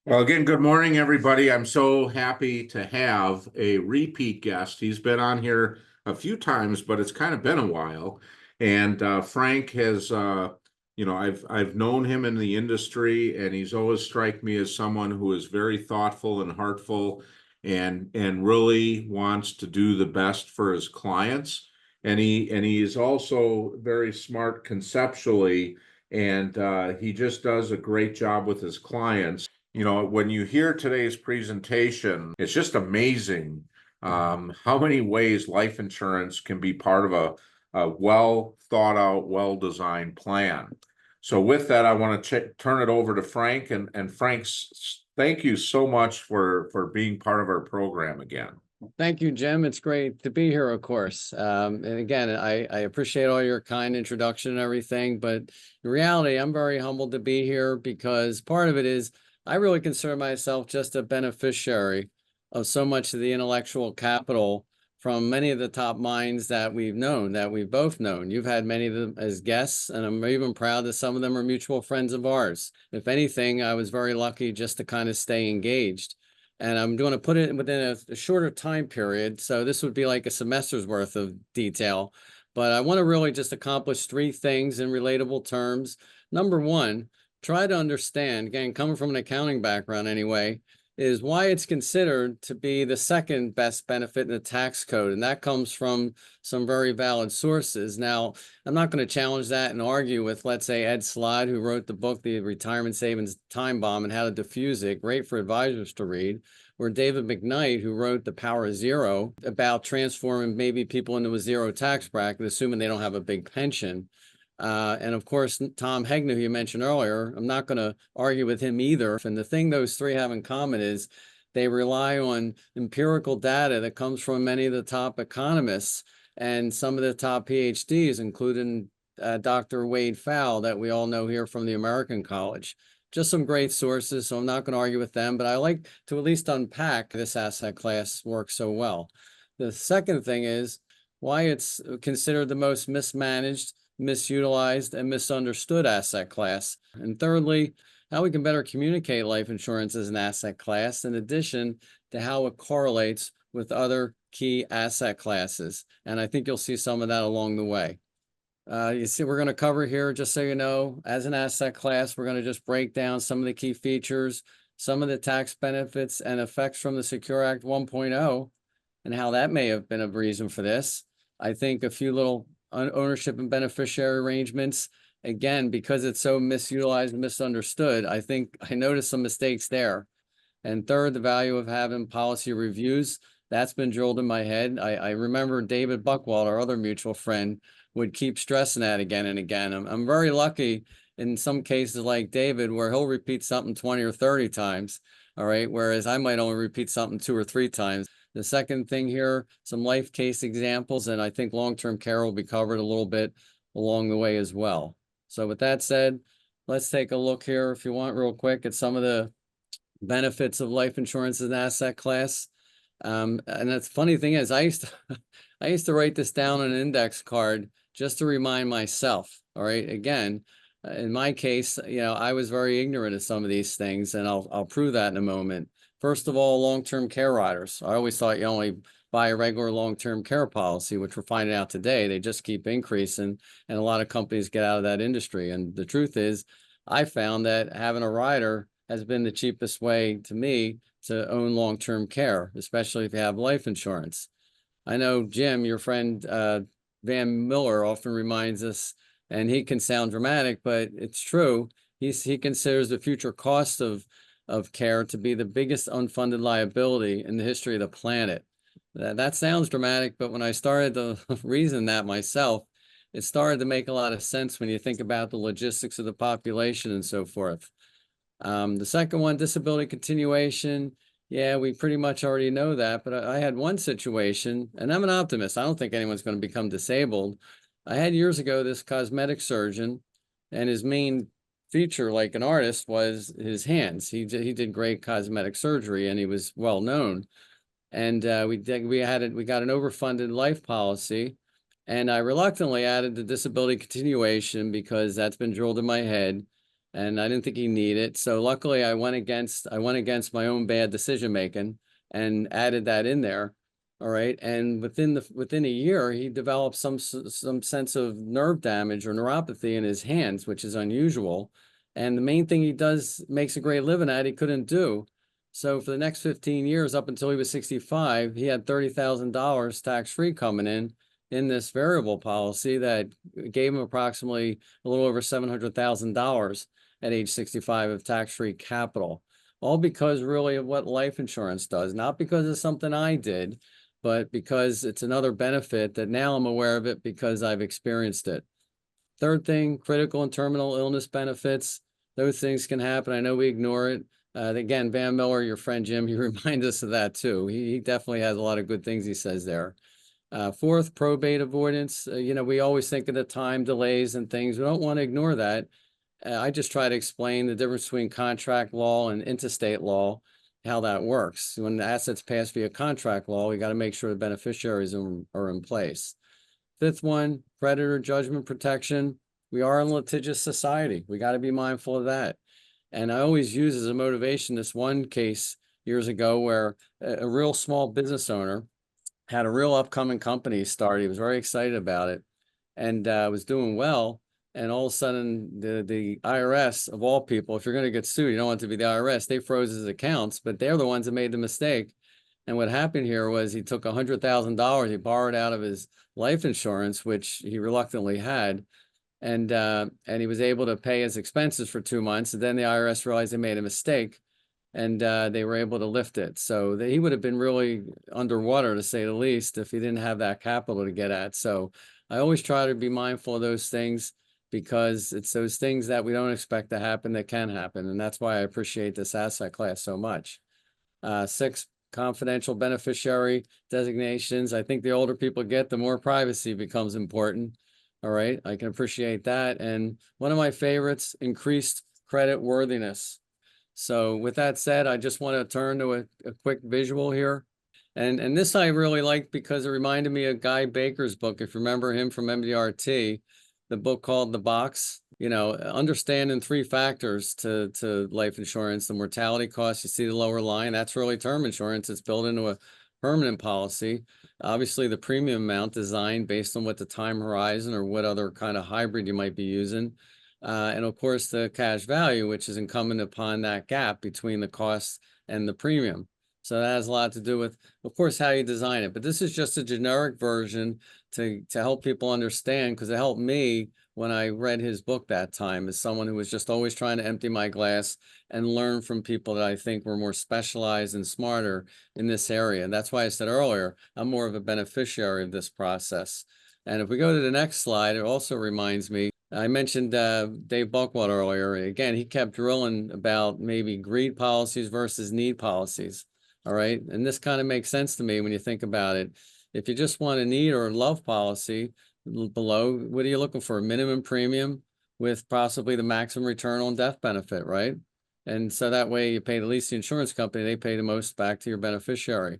Well, again, good morning, everybody. I'm so happy to have a repeat guest. He's been on here a few times, but it's kind of been a while. And Frank has, I've known him in the industry, and he's always strike me as someone who is very thoughtful and heartful, and really wants to do the best for his clients. And he is also very smart conceptually, and he just does a great job with his clients. When you hear today's presentation, it's just amazing how many ways life insurance can be part of a well thought out, well designed plan. So, with that, I want to turn it over to Frank. And Frank, thank you so much for being part of our program again. Thank you, Jim. It's great to be here, of course. And again, I appreciate all your kind introduction and everything, but in reality, I'm very humbled to be here because part of it is I really consider myself just a beneficiary of so much of the intellectual capital from many of the top minds that we've known, that we've both known. You've had many of them as guests, and I'm even proud that some of them are mutual friends of ours. If anything, I was very lucky just to kind of stay engaged. And I'm going to put it within a shorter time period. So this would be like a semester's worth of detail. But I want to really just accomplish three things in relatable terms. Number one, try to understand, again, coming from an accounting background anyway, is why it's considered to be the second best benefit in the tax code. And that comes from some very valid sources. Now, I'm not going to challenge that and argue with, let's say, Ed Slide, who wrote the book, The Retirement Savings Time Bomb and How to Diffuse It, great for advisors to read, or David McKnight, who wrote The Power of Zero, about transforming maybe people into a zero tax bracket, assuming they don't have a big pension. And of course, Tom Hegner, who you mentioned earlier, I'm not going to argue with him either. And the thing those three have in common is they rely on empirical data that comes from many of the top economists and some of the top PhDs, including Dr. Wade Fowle, that we all know here from the American College. Just some great sources, so I'm not going to argue with them, but I like to at least unpack this asset class works so well. The second thing is why it's considered the most mismanaged, misutilized, and misunderstood asset class. And thirdly, how we can better communicate life insurance as an asset class, in addition to how it correlates with other key asset classes. And I think you'll see some of that along the way. You see, we're going to cover here, just so you know, as an asset class, we're going to just break down some of the key features, some of the tax benefits and effects from the Secure Act 1.0, and how that may have been a reason for this. I think a few little ownership and beneficiary arrangements, again, because it's so misutilized and misunderstood, I think I noticed some mistakes there. And third, the value of having policy reviews. That's been drilled in my head. I remember David Buckwald, our other mutual friend, would keep stressing that again and again. I'm very lucky in some cases like David, where he'll repeat something 20 or 30 times, all right? Whereas I might only repeat something 2 or 3 times. The second thing here, some life case examples, and I think long-term care will be covered a little bit along the way as well. So with that said, let's take a look here, if you want, real quick at some of the benefits of life insurance as an asset class. And the funny thing is, I used to write this down on an index card just to remind myself. All right, again, in my case, I was very ignorant of some of these things, and I'll prove that in a moment. First of all, long-term care riders. I always thought you only buy a regular long-term care policy, which we're finding out today, they just keep increasing, and a lot of companies get out of that industry. And the truth is, I found that having a rider has been the cheapest way to me to own long-term care, especially if you have life insurance. I know Jim, your friend Van Miller, often reminds us, and he can sound dramatic, but it's true. He considers the future cost of care to be the biggest unfunded liability in the history of the planet. That sounds dramatic, but when I started to reason that myself, it started to make a lot of sense when you think about the logistics of the population and so forth. The second one, disability continuation. Yeah, we pretty much already know that, but I had one situation, and I'm an optimist. I don't think anyone's going to become disabled. I had years ago this cosmetic surgeon, and his main feature, like an artist, was his hands. He did great cosmetic surgery, and he was well known. And we got an overfunded life policy, and I reluctantly added the disability continuation because that's been drilled in my head. and I didn't think he needed it. So luckily I went against my own bad decision making and added that in there. All right. And within a year, he developed some sense of nerve damage or neuropathy in his hands, which is unusual. And the main thing he does makes a great living at, he couldn't do. So for the next 15 years, up until he was 65, he had $30,000 tax-free coming in this variable policy that gave him approximately a little over $700,000 at age 65 of tax-free capital. All because really of what life insurance does, not because of something I did, but because it's another benefit that now I'm aware of it because I've experienced it. Third thing, critical and terminal illness benefits. Those things can happen. I know we ignore it. Again, Van Miller, your friend Jim, he reminds us of that too. He definitely has a lot of good things he says there. Fourth, probate avoidance. We always think of the time delays and things. We don't want to ignore that. I just try to explain the difference between contract law and interstate law, how that works. When the assets pass via contract law, we got to make sure the beneficiaries are in place. Fifth one, creditor judgment protection. We are a litigious society. We got to be mindful of that. And I always use as a motivation this one case years ago where a real small business owner had a real upcoming company start. He was very excited about it and was doing well. And all of a sudden, the IRS, of all people, if you're going to get sued, you don't want it to be the IRS. They froze his accounts, but they're the ones that made the mistake. And what happened here was he took $100,000 he borrowed out of his life insurance, which he reluctantly had, and he was able to pay his expenses for 2 months. And then the IRS realized they made a mistake, and they were able to lift it. So he would have been really underwater, to say the least, if he didn't have that capital to get at. So I always try to be mindful of those things because it's those things that we don't expect to happen that can happen. And that's why I appreciate this asset class so much. Six, confidential beneficiary designations. I think the older people get, the more privacy becomes important. All right, I can appreciate that. And one of my favorites, increased credit worthiness. So with that said, I just want to turn to a quick visual here. And this I really liked because it reminded me of Guy Baker's book, if you remember him from MDRT, the book called The Box. Understanding three factors to life insurance: the mortality cost, you see the lower line, that's really term insurance. It's built into a permanent policy. Obviously, the premium amount designed based on what the time horizon or what other kind of hybrid you might be using. And of course, the cash value, which is incumbent upon that gap between the cost and the premium. So that has a lot to do with, of course, how you design it. But this is just a generic version to help people understand, because it helped me when I read his book that time, as someone who was just always trying to empty my glass and learn from people that I think were more specialized and smarter in this area. And that's why I said earlier, I'm more of a beneficiary of this process. And if we go to the next slide, it also reminds me, I mentioned Dave Buckwald earlier. Again, he kept drilling about maybe greed policies versus need policies. All right. And this kind of makes sense to me when you think about it. If you just want a need or a love policy below, what are you looking for? A minimum premium with possibly the maximum return on death benefit, right? And so that way you pay the least the insurance company, they pay the most back to your beneficiary.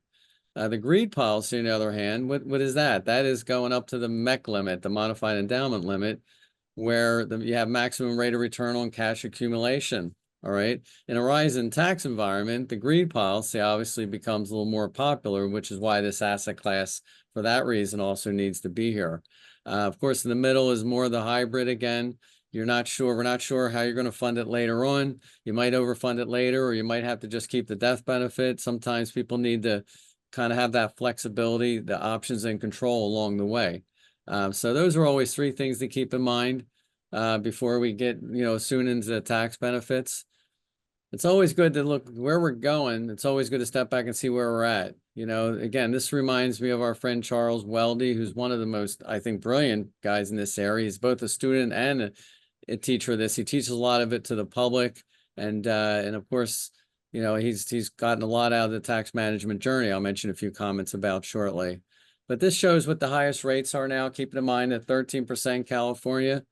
The greed policy, on the other hand, what is that? That is going up to the MEC limit, the modified endowment limit, where you have maximum rate of return on cash accumulation. All right. In a rising tax environment, the greed policy obviously becomes a little more popular, which is why this asset class, for that reason, also needs to be here. Of course, in the middle is more the hybrid again. We're not sure how you're going to fund it later on. You might overfund it later, or you might have to just keep the death benefit. Sometimes people need to kind of have that flexibility, the options and control along the way. So those are always three things to keep in mind before we get, soon into the tax benefits. It's always good to look where we're going. It's always good to step back and see where we're at. Again, this reminds me of our friend Charles Weldy, who's one of the most, I think, brilliant guys in this area. He's both a student and a teacher of this. He teaches a lot of it to the public. And of course, he's gotten a lot out of the tax management journey. I'll mention a few comments about shortly. But this shows what the highest rates are now, keeping in mind that 13% California.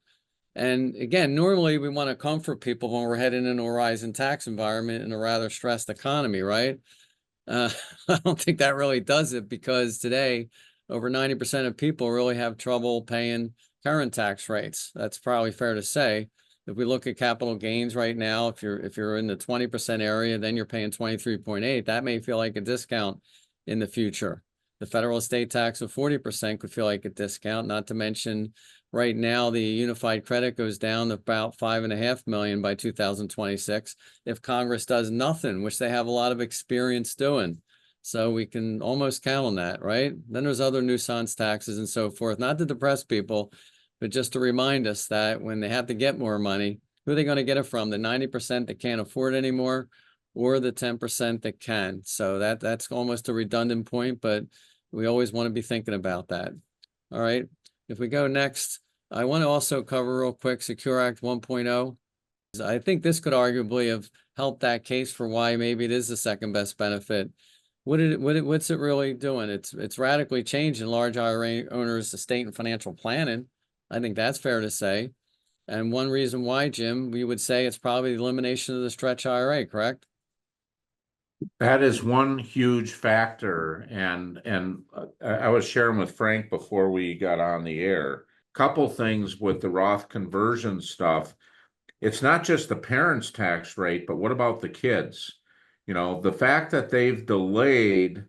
And again, normally we want to comfort people when we're heading into a rising tax environment in a rather stressed economy, right? I don't think that really does it, because today over 90% of people really have trouble paying current tax rates. That's probably fair to say. If we look at capital gains right now, if you're in the 20% area, then you're paying 23.8. That may feel like a discount in the future. The federal estate tax of 40% could feel like a discount, not to mention right now the unified credit goes down to about 5.5 million by 2026 if Congress does nothing, which they have a lot of experience doing. So we can almost count on that, right? Then there's other nuisance taxes and so forth, not to depress people, but just to remind us that when they have to get more money, who are they going to get it from? The 90% that can't afford it anymore, or the 10% that can? So that's almost a redundant point, but we always want to be thinking about that. All right. If we go next, I want to also cover real quick Secure Act 1.0. I think this could arguably have helped that case for why maybe it is the second best benefit. What's it really doing? It's radically changing large IRA owners' estate and financial planning. I think that's fair to say. And one reason why, Jim, we would say it's probably the elimination of the stretch IRA, correct? That is one huge factor, and I was sharing with Frank before we got on the air. Couple things with the Roth conversion stuff. It's not just the parents' tax rate, but what about the kids? You know, the fact that they've delayed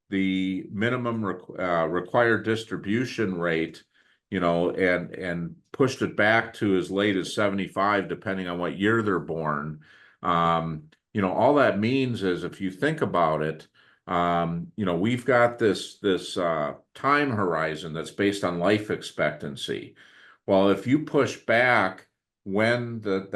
the minimum required distribution rate, you know, and pushed it back to as late as 75, depending on what year they're born. You know, all that means is if you think about it, you know, we've got this time horizon that's based on life expectancy. Well, if you push back when the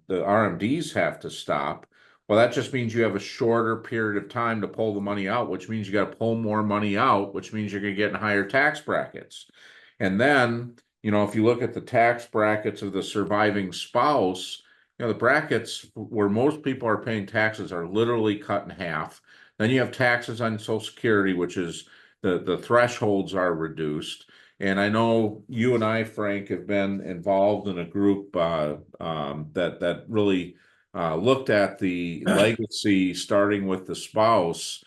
RMDs have to stop, well, that just means you have a shorter period of time to pull the money out, which means you got to pull more money out, which means you're going to get in higher tax brackets. And then, you know, if you look at the tax brackets of the surviving spouse, you know, the brackets where most people are paying taxes are literally cut in half. Then you have taxes on Social Security, which is the thresholds are reduced. And I know you and I, Frank, have been involved in a group that really looked at the legacy, starting with the spouse.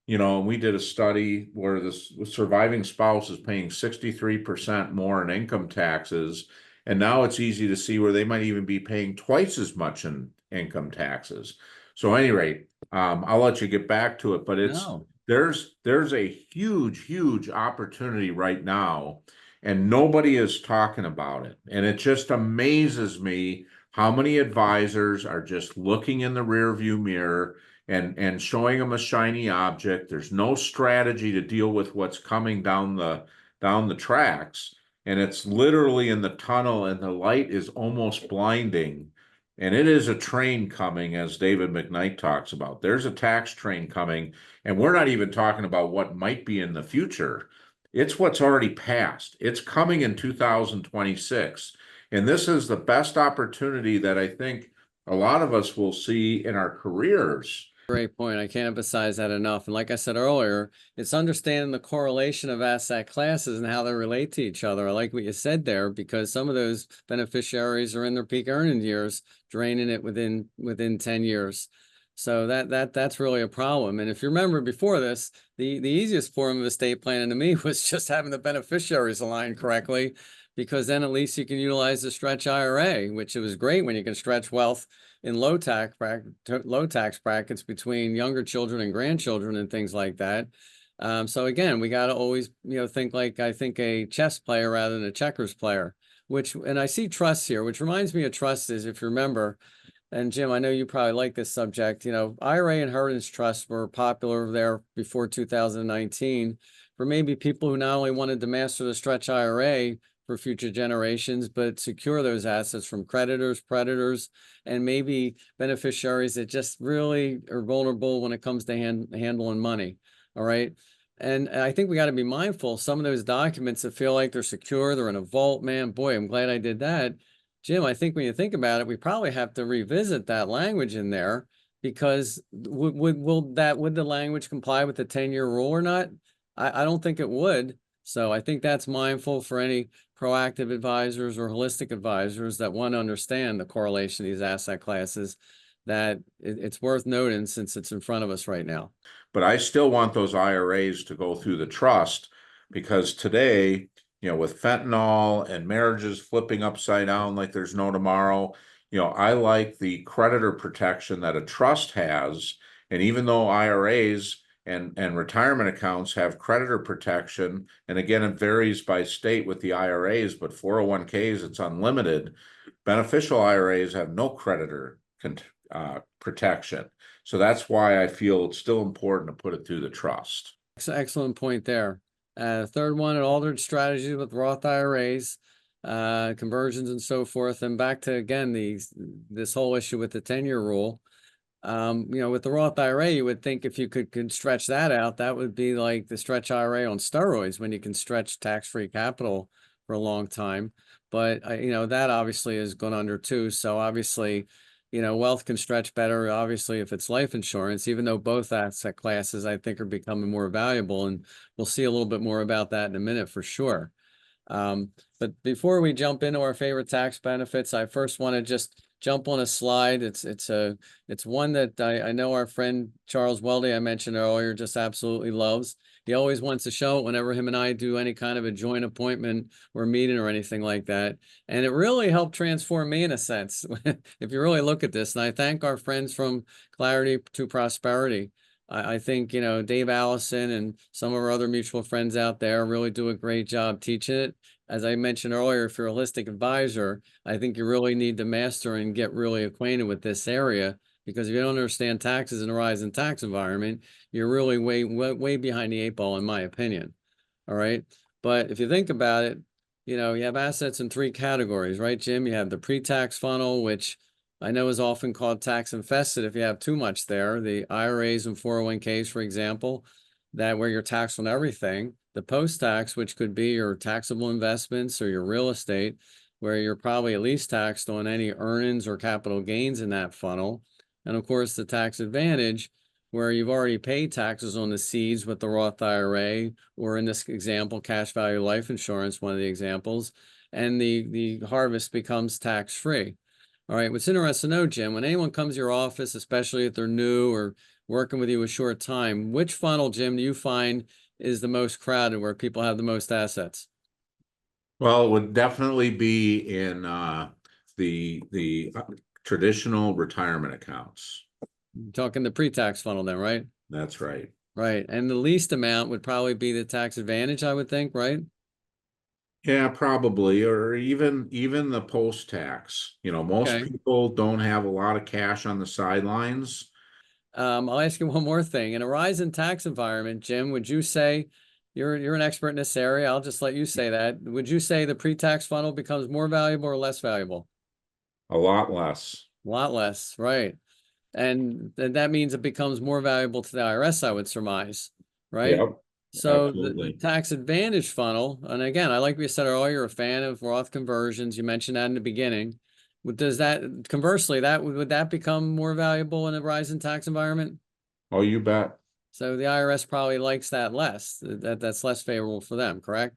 You know, we did a study where the surviving spouse is paying 63% more in income taxes, and now it's easy to see where they might even be paying twice as much in income taxes. So, at any rate, I'll let you get back to it, but No. there's a huge opportunity right now, and nobody is talking about it. And it just amazes me how many advisors are just looking in the rearview mirror and showing them a shiny object. There's no strategy to deal with what's coming down the tracks, and it's literally in the tunnel, and the light is almost blinding. And it is a train coming, as David McKnight talks about. There's a tax train coming, and we're not even talking about what might be in the future. It's what's already passed. It's coming in 2026. And this is the best opportunity that I think a lot of us will see in our careers. Great point. I can't emphasize that enough. And like I said earlier, it's understanding the correlation of asset classes and how they relate to each other. I like what you said there, because some of those beneficiaries are in their peak earning years, draining it within 10 years. So that's really a problem. And if you remember before this, the easiest form of estate planning to me was just having the beneficiaries aligned correctly, because then at least you can utilize the stretch IRA, which it was great when you can stretch wealth in low tax brackets between younger children and grandchildren and things like that. So again, we got to always, think like, I think, a chess player rather than a checkers player, and I see trusts here, which reminds me of trusts is, if you remember, and Jim, I know you probably like this subject, IRA inheritance trusts were popular there before 2019 for maybe people who not only wanted to master the stretch IRA for future generations, but secure those assets from creditors, predators, and maybe beneficiaries that just really are vulnerable when it comes to handling money. All right. And I think we got to be mindful. Some of those documents that feel like they're secure, they're in a vault, man, boy, I'm glad I did that. Jim, I think when you think about it, we probably have to revisit that language in there, because would the language comply with the 10-year rule or not? I don't think it would. So I think that's mindful for any proactive advisors or holistic advisors that want to understand the correlation of these asset classes, that it's worth noting since it's in front of us right now. But I still want those IRAs to go through the trust, because today, with fentanyl and marriages flipping upside down like there's no tomorrow, I like the creditor protection that a trust has. And even though IRAs and retirement accounts have creditor protection, and again, it varies by state with the IRAs, but 401ks, it's unlimited. Beneficial IRAs have no creditor protection. So that's why I feel it's still important to put it through the trust. Excellent point there. Third one, an altered strategy with Roth IRAs, conversions and so forth. And back to, again, this whole issue with the 10-year rule. With the Roth IRA, you would think if you could stretch that out, that would be like the stretch IRA on steroids when you can stretch tax-free capital for a long time. But, that obviously has gone under too. So obviously, wealth can stretch better, obviously, if it's life insurance, even though both asset classes, I think, are becoming more valuable. And we'll see a little bit more about that in a minute for sure. But before we jump into our favorite tax benefits, I first want to just jump on a slide. It's one that I know our friend Charles Weldy, I mentioned earlier, just absolutely loves. He always wants to show it whenever him and I do any kind of a joint appointment or meeting or anything like that. And it really helped transform me in a sense, if you really look at this. And I thank our friends from Clarity to Prosperity. I think, Dave Allison and some of our other mutual friends out there really do a great job teaching it. As I mentioned earlier, if you're a holistic advisor, I think you really need to master and get really acquainted with this area, because if you don't understand taxes in a rising tax environment, you're really way behind the eight ball, in my opinion. All right. But if you think about it, you have assets in three categories, right, Jim? You have the pre-tax funnel, which I know is often called tax infested if you have too much there. The IRAs and 401ks, for example, that where you're taxed on everything. The post-tax, which could be your taxable investments or your real estate, where you're probably at least taxed on any earnings or capital gains in that funnel. And of course, the tax advantage, where you've already paid taxes on the seeds with the Roth IRA, or in this example, cash value life insurance, one of the examples, and the harvest becomes tax-free. All right, what's interesting to know, Jim, when anyone comes to your office, especially if they're new or working with you a short time, which funnel, Jim, do you find is the most crowded, where people have the most assets? Well, it would definitely be in the traditional retirement accounts. You're talking the pre-tax funnel then, right? That's right. Right. And the least amount would probably be the tax advantage, I would think, right? Yeah, probably, or even the post-tax. Most Okay. people don't have a lot of cash on the sidelines. I'll ask you one more thing. In a rising tax environment, Jim, would you say you're an expert in this area? I'll just let you say that. Would you say the pre-tax funnel becomes more valuable or less valuable? A lot less. A lot less, right? And that means it becomes more valuable to the IRS, I would surmise, right? Yep, So the absolutely. tax advantage funnel, and again, I like we said earlier, you're a fan of Roth conversions. You mentioned that in the beginning. Does that conversely, that would that become more valuable in a rising tax environment? Oh, you bet. So the IRS probably likes that less. That's less favorable for them, correct?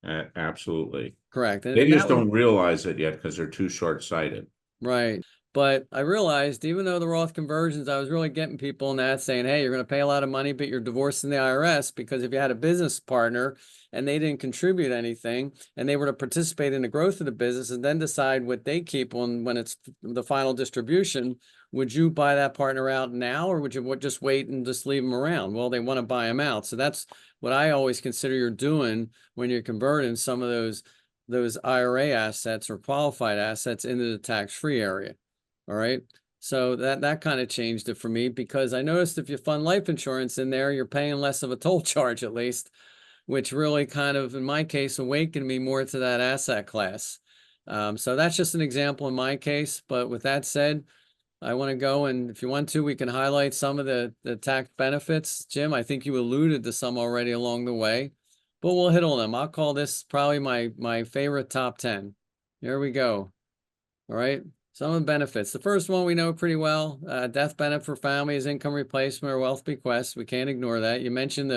Absolutely. Correct. They And that just would don't realize it yet because they're too short-sighted. right. But I realized even though the Roth conversions, I was really getting people in that saying, hey, you're going to pay a lot of money, but you're divorcing the IRS, because if you had a business partner and they didn't contribute anything and they were to participate in the growth of the business and then decide what they keep on when it's the final distribution, would you buy that partner out now, or would you just wait and just leave them around? Well, they want to buy them out. So that's what I always consider you're doing when you're converting some of those IRA assets or qualified assets into the tax-free area. All right. So that kind of changed it for me, because I noticed if you fund life insurance in there, you're paying less of a toll charge at least, which really kind of, in my case, awakened me more to that asset class. So that's just an example in my case. But with that said, I want to go, and if you want to, we can highlight some of the tax benefits. Jim, I think you alluded to some already along the way, but we'll hit on them. I'll call this probably my favorite top 10. Here we go. All right. Some of the benefits. The first one we know pretty well, death benefit for families, income replacement, or wealth bequest. We can't ignore that. You mentioned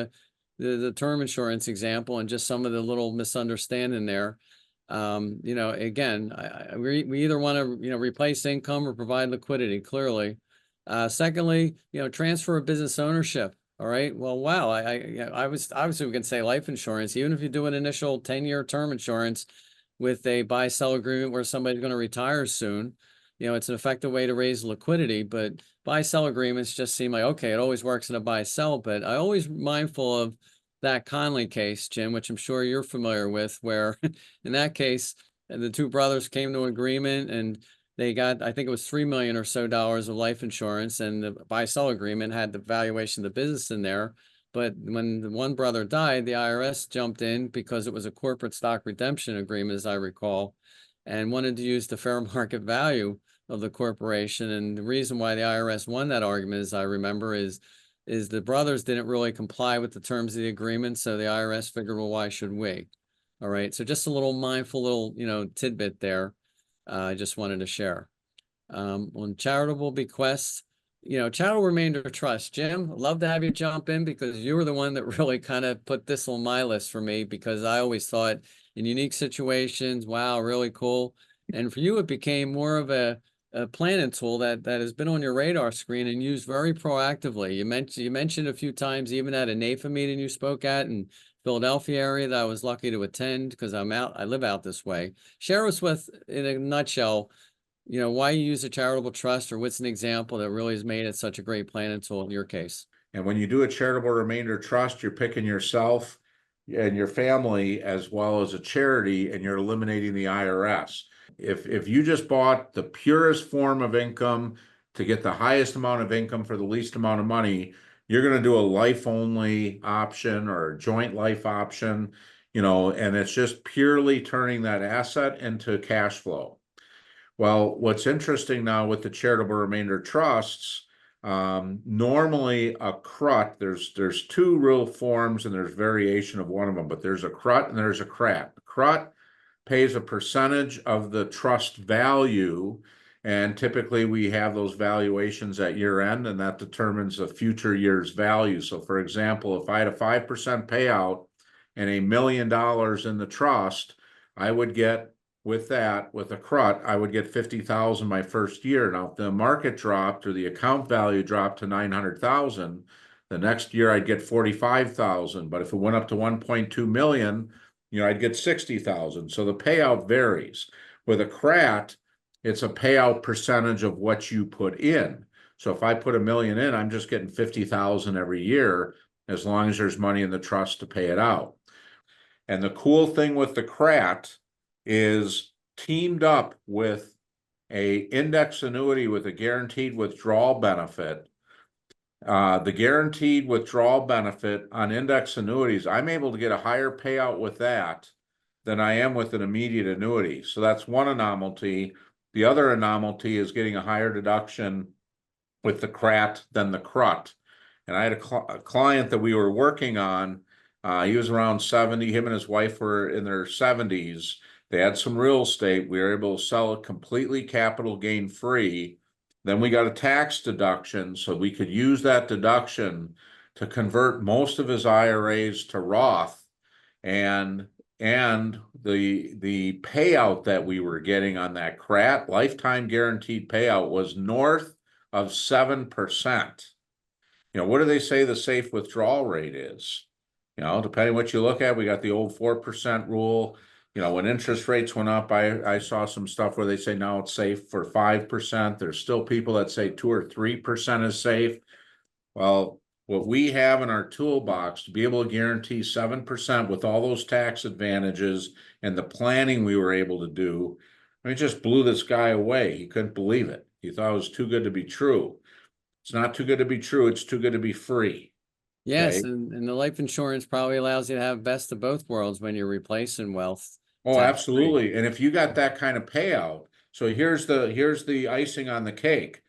the term insurance example and just some of the little misunderstanding there. Again, we either want to, replace income or provide liquidity, clearly. Secondly, transfer of business ownership. All right. Well, wow. Yeah, I was obviously we can say life insurance, even if you do an initial 10-year term insurance with a buy-sell agreement where somebody's going to retire soon, it's an effective way to raise liquidity. But buy-sell agreements just seem like, okay, it always works in a buy-sell. But I always mindful of that Conley case, Jim, which I'm sure you're familiar with, where in that case, the two brothers came to an agreement and they got, I think it was $3 million or so of life insurance, and the buy-sell agreement had the valuation of the business in there. But when the one brother died, the IRS jumped in because it was a corporate stock redemption agreement, as I recall, and wanted to use the fair market value of the corporation. And the reason why the IRS won that argument, as I remember, is the brothers didn't really comply with the terms of the agreement. So the IRS figured, well, why should we? All right. So just a little mindful little, tidbit there. I just wanted to share. On charitable bequests, charitable remainder trust. Jim, I'd love to have you jump in because you were the one that really kind of put this on my list for me, because I always thought in unique situations, wow, really cool. And for you, it became more of a planning tool that has been on your radar screen and used very proactively. You mentioned a few times, even at a NAFA meeting you spoke at in Philadelphia area that I was lucky to attend because I live out this way. Share us with, in a nutshell, why you use a charitable trust, or what's an example that really has made it such a great planning tool in your case? And when you do a charitable remainder trust, you're picking yourself and your family as well as a charity, and you're eliminating the IRS. If you just bought the purest form of income to get the highest amount of income for the least amount of money, you're going to do a life only option or a joint life option, and it's just purely turning that asset into cash flow. Well, what's interesting now with the charitable remainder trusts, normally a CRUT, there's two real forms and there's variation of one of them, but there's a CRUT and there's a CRAT. The CRUT pays a percentage of the trust value, and typically we have those valuations at year end, and that determines the future year's value. So for example, if I had a 5% payout and $1 million in the trust, I would get, with that, with a CRUT, I would get 50,000 my first year. Now, if the market dropped or the account value dropped to 900,000, the next year I'd get 45,000. But if it went up to 1.2 million, I'd get 60,000. So the payout varies. With a CRAT, it's a payout percentage of what you put in. So if I put $1 million in, I'm just getting 50,000 every year, as long as there's money in the trust to pay it out. And the cool thing with the CRAT is teamed up with a index annuity with a guaranteed withdrawal benefit. The guaranteed withdrawal benefit on index annuities, I'm able to get a higher payout with that than I am with an immediate annuity. So that's one anomaly. The other anomaly is getting a higher deduction with the CRAT than the CRUT. And I had a client that we were working on. He was around 70. Him and his wife were in their 70s. They had some real estate. We were able to sell it completely capital gain free. Then we got a tax deduction, so we could use that deduction to convert most of his IRAs to Roth. And the payout that we were getting on that CRAT lifetime guaranteed payout was north of 7%. What do they say the safe withdrawal rate is? Depending what you look at, we got the old 4% rule. When interest rates went up, I saw some stuff where they say now it's safe for 5%. There's still people that say 2 or 3% is safe. Well, what we have in our toolbox to be able to guarantee 7% with all those tax advantages and the planning we were able to do, it just blew this guy away. He couldn't believe it. He thought it was too good to be true. It's not too good to be true. It's too good to be free. Yes, Okay. and the life insurance probably allows you to have best of both worlds when you're replacing wealth Oh, tax free. absolutely. And if you got that kind of payout, so here's the icing on the cake.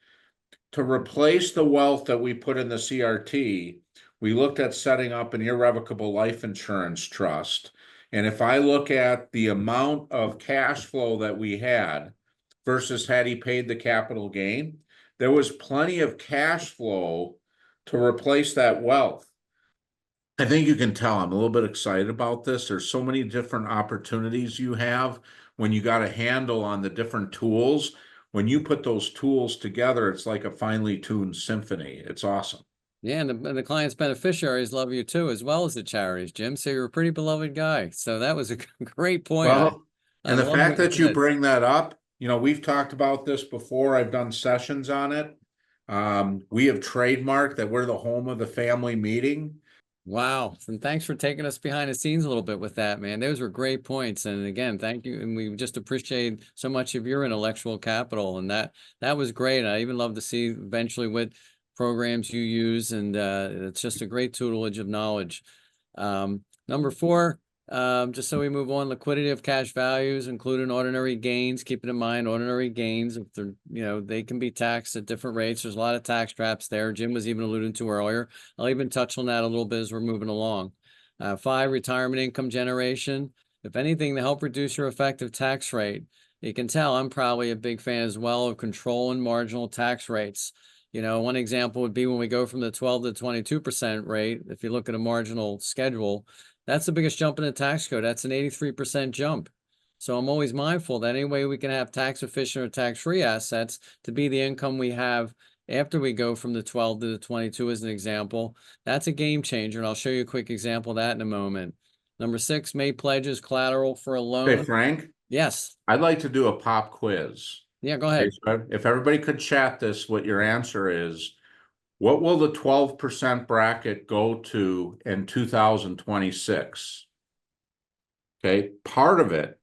To replace the wealth that we put in the CRT, we looked at setting up an irrevocable life insurance trust. And if I look at the amount of cash flow that we had versus had he paid the capital gain, there was plenty of cash flow to replace that wealth. I think you can tell I'm a little bit excited about this. There's so many different opportunities you have when you got a handle on the different tools. When you put those tools together, it's like a finely tuned symphony. It's awesome. Yeah, and the client's beneficiaries love you too, as well as the charities, Jim. So you're a pretty beloved guy. So that was a great point. Well, I and the love fact what you that you did. bring that up, we've talked about this before. I've done sessions on it. We have trademarked that we're the home of the family meeting. Wow. And thanks for taking us behind the scenes a little bit with that, man. Those were great points. And again, thank you. And we just appreciate so much of your intellectual capital. And that was great. I even love to see eventually what programs you use. And it's just a great tutelage of knowledge. Number four, just so we move on, liquidity of cash values, including ordinary gains. Keep it in mind, ordinary gains, if they're, they can be taxed at different rates. There's a lot of tax traps there. Jim was even alluding to earlier. I'll even touch on that a little bit as we're moving along. Five, retirement income generation. If anything, to help reduce your effective tax rate, you can tell I'm probably a big fan as well of controlling marginal tax rates. One example would be when we go from the 12 to 22% rate. If you look at a marginal schedule, that's the biggest jump in the tax code. That's an 83% jump. So I'm always mindful that any way we can have tax efficient or tax free assets to be the income we have after we go from the 12 to the 22 as an example, that's a game changer. And I'll show you a quick example of that in a moment. Number six, made pledges collateral for a Okay, loan. Frank, Yes. I'd like to do a pop quiz. Yeah, go Okay, ahead. so if everybody could chat this, what your answer is, what will the 12% bracket go to in 2026? Okay, part of it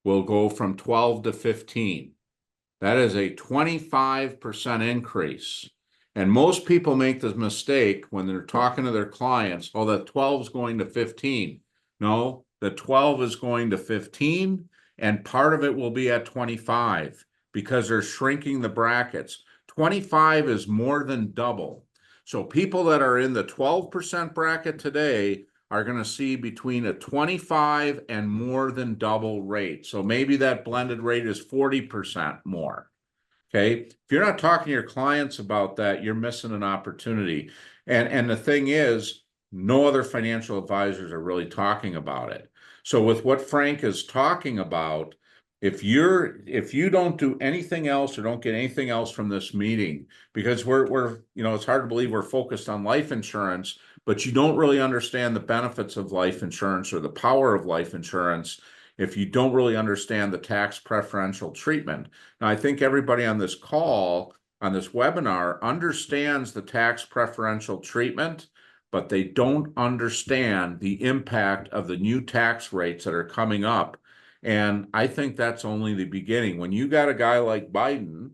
will go from 12 to 15. That is a 25% increase. And most people make the mistake when they're talking to their clients, oh, the 12 is going to 15. No, the 12 is going to 15, and part of it will be at 25 because they're shrinking the brackets. 25 is more than double. So people that are in the 12% bracket today are going to see between a 25 and more than double rate. So maybe that blended rate is 40% more. Okay. If you're not talking to your clients about that, you're missing an opportunity. And the thing is, no other financial advisors are really talking about it. So with what Frank is talking about, if you don't do anything else or don't get anything else from this meeting, because we're it's hard to believe we're focused on life insurance, but you don't really understand the benefits of life insurance or the power of life insurance if you don't really understand the tax preferential treatment. Now, I think everybody on this call, on this webinar, understands the tax preferential treatment, but they don't understand the impact of the new tax rates that are coming up. And I think that's only the beginning. When you got a guy like Biden,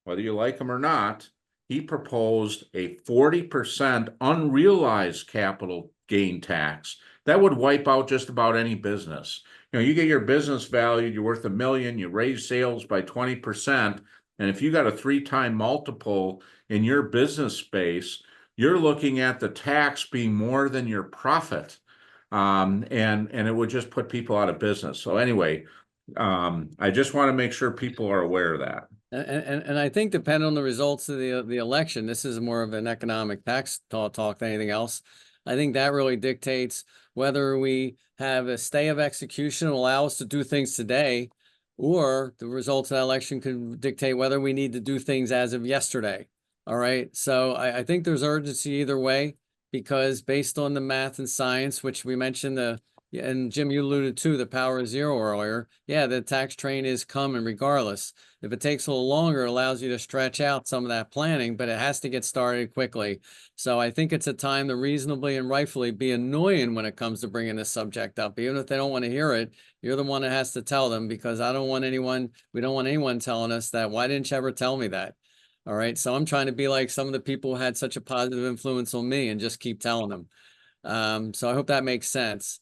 whether you like him or not, he proposed a 40% unrealized capital gain tax. That would wipe out just about any business. You get your business valued, you're worth $1 million, you raise sales by 20%. And if you got a 3-time multiple in your business space, you're looking at the tax being more than your profit. And it would just put people out of business. So anyway, I just want to make sure people are aware of that. And I think depending on the results of the election, this is more of an economic tax talk than anything else. I think that really dictates whether we have a stay of execution will allow us to do things today, or the results of that election could dictate whether we need to do things as of yesterday. All right. So I think there's urgency either way, because based on the math and science, which we mentioned and Jim, you alluded to the power of zero earlier. Yeah, the tax train is coming regardless. If it takes a little longer, it allows you to stretch out some of that planning, but it has to get started quickly. So I think it's a time to reasonably and rightfully be annoying when it comes to bringing this subject up. Even if they don't want to hear it, you're the one that has to tell them, because we don't want anyone telling us that, why didn't you ever tell me that? All right. So I'm trying to be like some of the people who had such a positive influence on me and just keep telling them. So I hope that makes sense.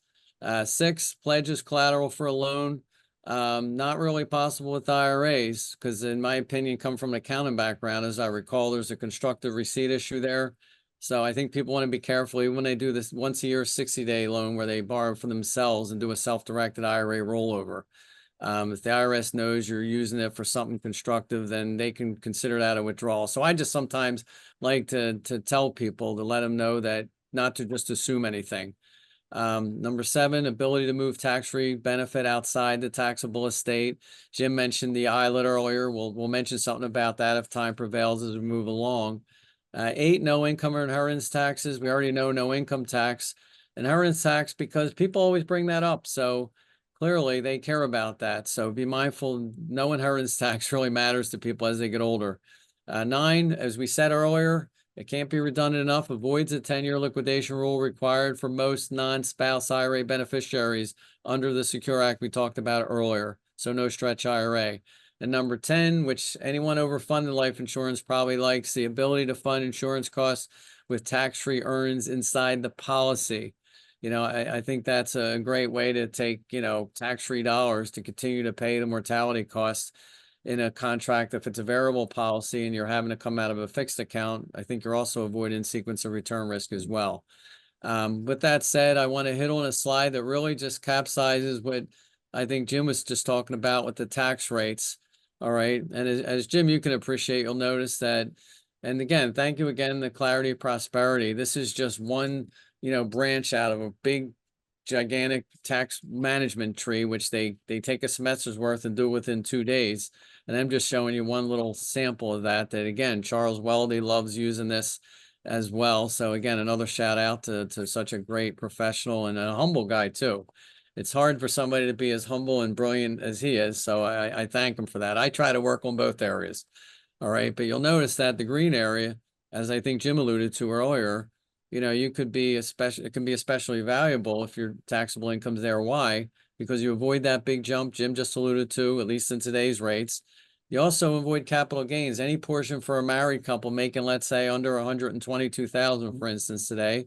Six, pledges collateral for a loan. Not really possible with IRAs, because in my opinion, come from an accounting background. As I recall, there's a constructive receipt issue there. So I think people want to be careful even when they do this once a year 60-day loan where they borrow for themselves and do a self-directed IRA rollover. If the IRS knows you're using it for something constructive, then they can consider that a withdrawal. So I just sometimes like to tell people to let them know that not to just assume anything. Number seven, ability to move tax-free benefit outside the taxable estate. Jim mentioned the ILIT earlier. We'll mention something about that if time prevails as we move along. 8, no income or inheritance taxes. We already know no income tax. Inheritance tax, because people always bring that up. So clearly they care about that. So be mindful, no inheritance tax really matters to people as they get older. 9, as we said earlier, it can't be redundant enough, avoids a 10-year liquidation rule required for most non-spouse IRA beneficiaries under the Secure Act we talked about earlier. So no stretch IRA. And number 10, which anyone overfunded life insurance probably likes, the ability to fund insurance costs with tax-free earnings inside the policy. I think that's a great way to take, tax-free dollars to continue to pay the mortality costs in a contract. If it's a variable policy and you're having to come out of a fixed account, I think you're also avoiding sequence of return risk as well. With that said, I want to hit on a slide that really just capsizes what I think Jim was just talking about with the tax rates. All right. And as Jim, you can appreciate, you'll notice that. And again, thank you again, the Clarity of Prosperity. This is just one, branch out of a big, gigantic tax management tree, which they take a semester's worth and do within 2 days. And I'm just showing you one little sample of that again, Charles Weldy loves using this as well. So again, another shout out to such a great professional and a humble guy too. It's hard for somebody to be as humble and brilliant as he is. So I thank him for that. I try to work on both areas. All right. But you'll notice that the green area, as I think Jim alluded to earlier, you could be it can be especially valuable if your taxable income's there. Why? Because you avoid that big jump Jim just alluded to, at least in today's rates. You also avoid capital gains. Any portion for a married couple making, let's say, under 122,000, for instance, today,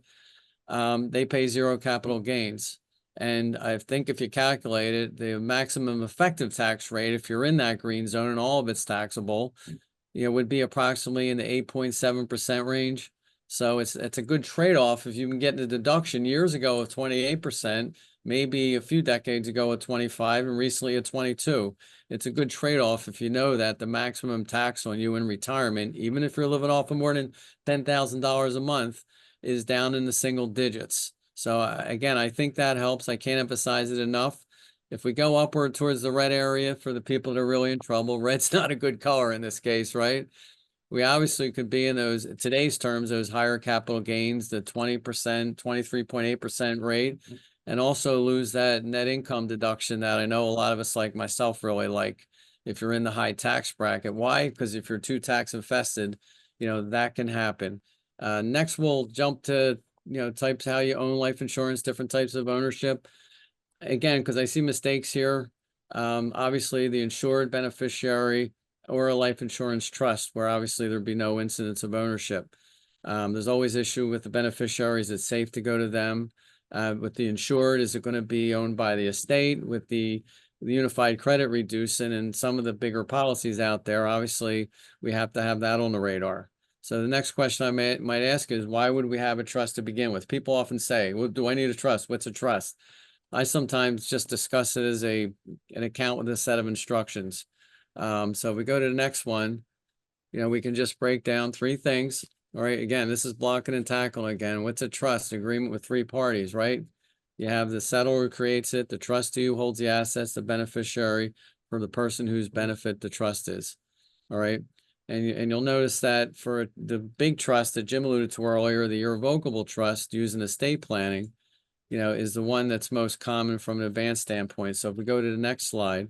they pay 0 capital gains. And I think if you calculate it, the maximum effective tax rate, if you're in that green zone and all of it's taxable, would be approximately in the 8.7% range. So it's a good trade-off if you can get the deduction years ago of 28%, maybe a few decades ago at 25, and recently at 22. It's a good trade-off if you know that the maximum tax on you in retirement, even if you're living off of more than $10,000 a month, is down in the single digits. So again, I think that helps. I can't emphasize it enough. If we go upward towards the red area for the people that are really in trouble, red's not a good color in this case, right? We obviously could be in today's terms, those higher capital gains, the 20%, 23.8% rate, and also lose that net income deduction that I know a lot of us like myself really like if you're in the high tax bracket. Why? Because if you're too tax infested, that can happen. Next, we'll jump to, types how you own life insurance, different types of ownership. Again, because I see mistakes here. Obviously, the insured beneficiary or a life insurance trust, where obviously there'd be no incidence of ownership. There's always issue with the beneficiaries. It's safe to go to them. With the insured, is it going to be owned by the estate? With the unified credit reducing and some of the bigger policies out there, obviously we have to have that on the radar. So the next question I might ask is, why would we have a trust to begin with? People often say, well, do I need a trust? What's a trust? I sometimes just discuss it as an account with a set of instructions. So if we go to the next one, we can just break down 3 things. All right. Again, this is blocking and tackling again. What's a trust? Agreement with 3 parties, right? You have the settlor who creates it, the trustee who holds the assets, the beneficiary for the person whose benefit the trust is. All right. And you'll notice that for the big trust that Jim alluded to earlier, the irrevocable trust using estate planning, is the one that's most common from an advanced standpoint. So if we go to the next slide.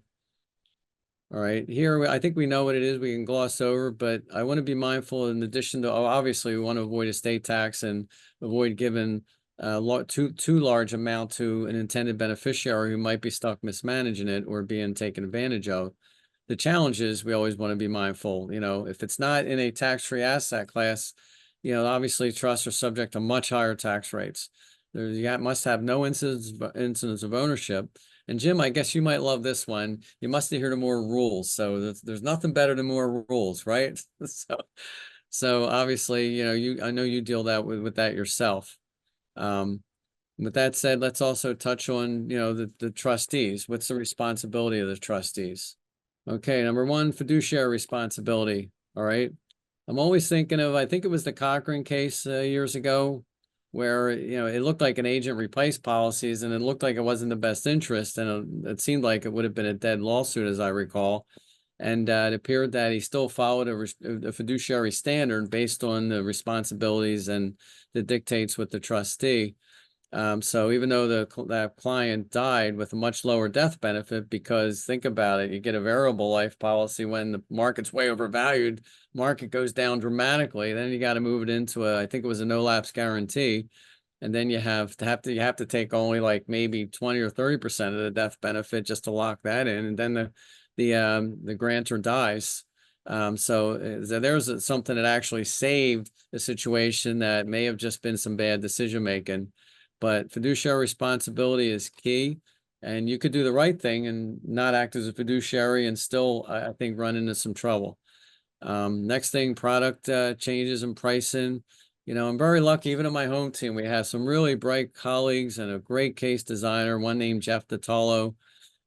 All right, here, I think we know what it is. We can gloss over, but I want to be mindful in addition to, obviously we want to avoid estate tax and avoid giving too large amount to an intended beneficiary who might be stuck mismanaging it or being taken advantage of. The challenge is we always want to be mindful, if it's not in a tax-free asset class, obviously trusts are subject to much higher tax rates. You must have no incidence of ownership. And Jim, I guess you might love this one. You must adhere to more rules. So there's nothing better than more rules, right? So obviously, I know you deal with that yourself. With that said, let's also touch on, the trustees. What's the responsibility of the trustees? Okay, number 1, fiduciary responsibility. All right. I'm always thinking of, I think it was the Cochran case years ago, where, it looked like an agent replaced policies and it looked like it wasn't the best interest. And it seemed like it would have been a dead lawsuit, as I recall. And it appeared that he still followed a fiduciary standard based on the responsibilities and the dictates with the trustee. So even though that client died with a much lower death benefit, because think about it, you get a variable life policy when the market's way overvalued, market goes down dramatically, then you got to move it into I think it was a no lapse guarantee. And then you have to take only like maybe 20 or 30% of the death benefit just to lock that in. And then the grantor dies. So there's something that actually saved a situation that may have just been some bad decision making. But fiduciary responsibility is key. And you could do the right thing and not act as a fiduciary and still, I think, run into some trouble. Next thing, product changes and pricing. I'm very lucky, even in my home team, we have some really bright colleagues and a great case designer, one named Jeff DiTallo,